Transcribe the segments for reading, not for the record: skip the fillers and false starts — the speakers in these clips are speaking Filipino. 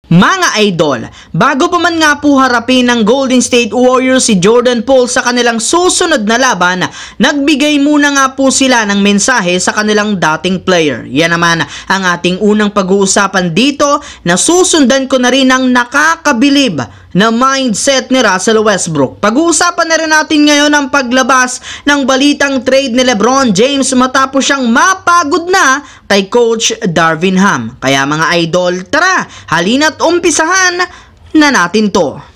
Mga idol, bago pa man nga po harapin ng Golden State Warriors si Jordan Poole sa kanilang susunod na laban, nagbigay muna nga po sila ng mensahe sa kanilang dating player. Yan naman ang ating unang pag-uusapan dito na susundan ko na rin ang nakakabilib na mindset ni Russell Westbrook. Pag-uusapan na rin natin ngayon ang paglabas ng balitang trade ni LeBron James matapos siyang mapagod na kay Coach Darvin Ham. Kaya mga idol, tara, halina't umpisahan na natin to.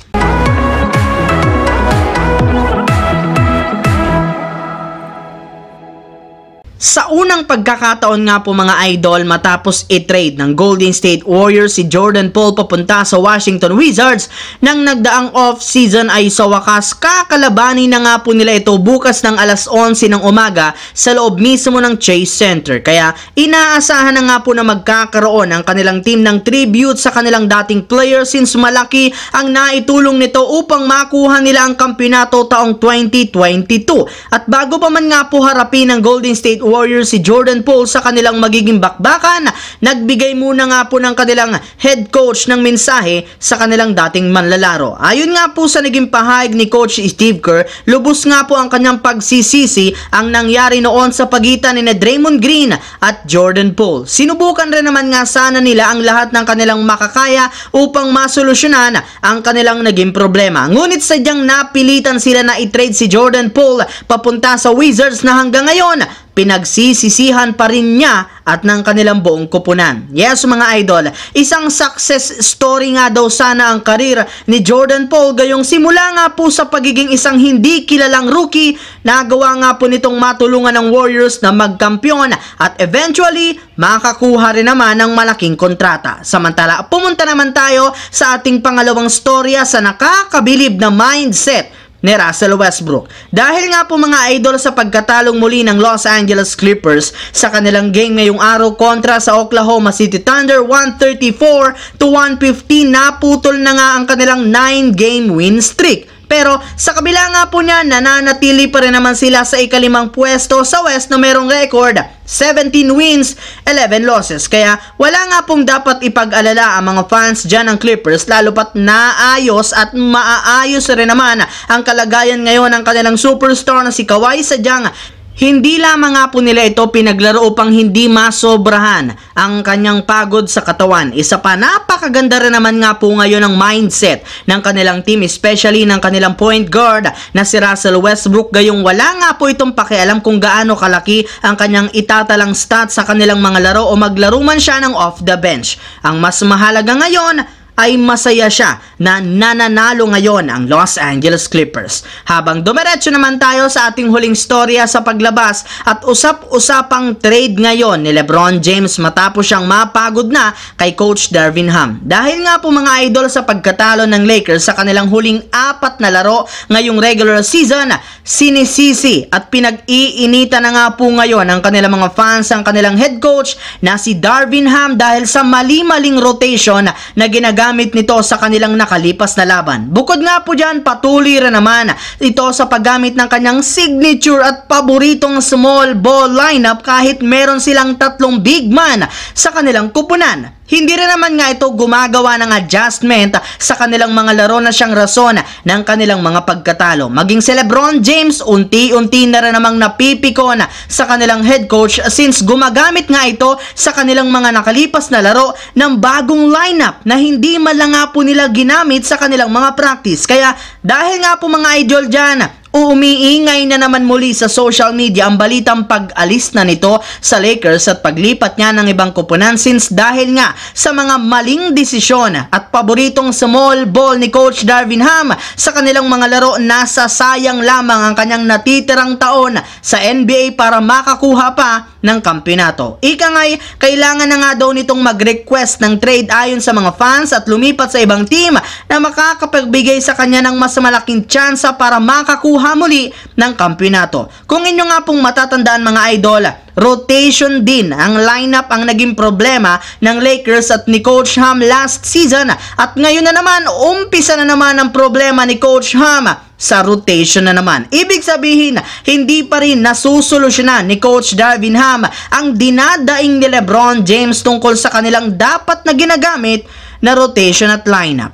Sa unang pagkakataon nga po mga idol, matapos i-trade ng Golden State Warriors si Jordan Poole papunta sa Washington Wizards nang nagdaang off-season ay sa wakas kakalabanin na nga po nila ito bukas ng alas 11 ng umaga sa loob mismo ng Chase Center. Kaya inaasahan na nga po na magkakaroon ang kanilang team ng tribute sa kanilang dating player since malaki ang naitulong nito upang makuha nila ang kampiyonato taong 2022. At bago pa man nga po harapin ng Golden State Warriors si Jordan Poole sa kanilang magiging bakbakan, nagbigay muna nga po ng kanilang head coach ng mensahe sa kanilang dating manlalaro. Ayon nga po sa naging pahayag ni Coach Steve Kerr, lubos nga po ang kanyang pagsisisi ang nangyari noon sa pagitan ni Draymond Green at Jordan Poole. Sinubukan rin naman nga sana nila ang lahat ng kanilang makakaya upang masolusyonan ang kanilang naging problema. Ngunit sadyang napilitan sila na i-trade si Jordan Poole papunta sa Wizards na hanggang ngayon pinagsisisihan pa rin niya at ng kanilang buong kupunan. Yes mga idol, isang success story nga daw sana ang karir ni Jordan Poole, gayong simula nga po sa pagiging isang hindi kilalang rookie, nagawa nga po nitong matulungan ng Warriors na magkampiyon at eventually makakuha rin naman ng malaking kontrata. Samantala, pumunta naman tayo sa ating pangalawang storya sa nakakabilib na mindset ni Russell Westbrook. Dahil nga po mga idol sa pagkatalong muli ng Los Angeles Clippers sa kanilang game ngayong araw kontra sa Oklahoma City Thunder 134-115, naputol na nga ang kanilang 9-game win streak. Pero sa kabila nga po niya, nananatili pa rin naman sila sa ikalimang pwesto sa West na merong record 17 wins, 11 losses. Kaya wala nga pong dapat ipag-alala ang mga fans dyan ng Clippers, lalo pat naayos at maaayos rin naman ang kalagayan ngayon ng kanilang superstar na si Kawhi. Sadyang hindi lamang nga po nila ito pinaglaro upang hindi masobrahan ang kanyang pagod sa katawan. Isa pa, napakaganda rin naman nga po ngayon ang mindset ng kanilang team, especially ng kanilang point guard na si Russell Westbrook. Gayong wala nga po itong pakialam kung gaano kalaki ang kanyang itatalang stats sa kanilang mga laro o maglaro man siya ng off the bench. Ang mas mahalaga ngayon ay masaya siya na nananalo ngayon ang Los Angeles Clippers. Habang dumiretso naman tayo sa ating huling storya sa paglabas at usap-usapang trade ngayon ni LeBron James matapos siyang mapagod na kay Coach Darvin Ham. Dahil nga po mga idol sa pagkatalo ng Lakers sa kanilang huling 4 na laro ngayong regular season, sinisisi at pinag-iinitan na nga po ngayon ang kanilang mga fans ang kanilang head coach na si Darvin Ham dahil sa mali-maling rotation na ginagamit nito sa kanilang nakalipas na laban. Bukod nga po dyan, patuloy rin naman ito sa paggamit ng kanyang signature at paboritong small ball lineup kahit meron silang 3 big man sa kanilang kupunan. Hindi rin naman nga ito gumagawa ng adjustment sa kanilang mga laro na siyang rason ng kanilang mga pagkatalo. Maging si LeBron James, unti-unti na rin namang napipikon sa kanilang head coach since gumagamit nga ito sa kanilang mga nakalipas na laro ng bagong lineup na hindi man lang nga po nila ginamit sa kanilang mga practice. Kaya dahil nga po mga idol dyan, umiingay na naman muli sa social media ang balitang pag-alis na nito sa Lakers at paglipat niya ng ibang kupunan since dahil nga sa mga maling desisyon at paboritong small ball ni Coach Darvin Ham sa kanilang mga laro, nasasayang lamang ang kanyang natitirang taon sa NBA para makakuha pa ng kampiyonato. Ika nga'y kailangan na nga daw nitong mag-request ng trade ayon sa mga fans at lumipat sa ibang team na makakapagbigay sa kanya ng mas malaking tsansa para makakuha muli ng kampiyonato. Kung inyo nga pong matatandaan mga idol, rotation din ang lineup ang naging problema ng Lakers at ni Coach Ham last season at ngayon na naman, umpisa na naman ang problema ni Coach Ham sa rotation na naman. Ibig sabihin, hindi pa rin nasusolusyonan ni Coach Darvin Ham ang dinadaing ni LeBron James tungkol sa kanilang dapat na ginagamit na rotation at lineup.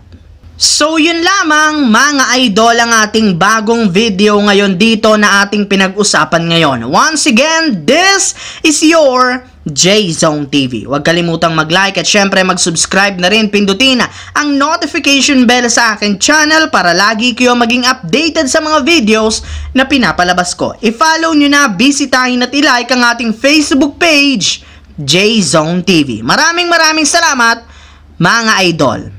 So yun lamang mga idol ang ating bagong video ngayon dito na ating pinag-usapan ngayon. Once again, this is your J-Zone TV. Huwag kalimutang mag-like at syempre mag-subscribe na rin, pindutin ang notification bell sa aking channel para lagi kayo maging updated sa mga videos na pinapalabas ko. I-follow nyo na, bisitahin at i-like ang ating Facebook page, J-Zone TV. Maraming salamat mga idol.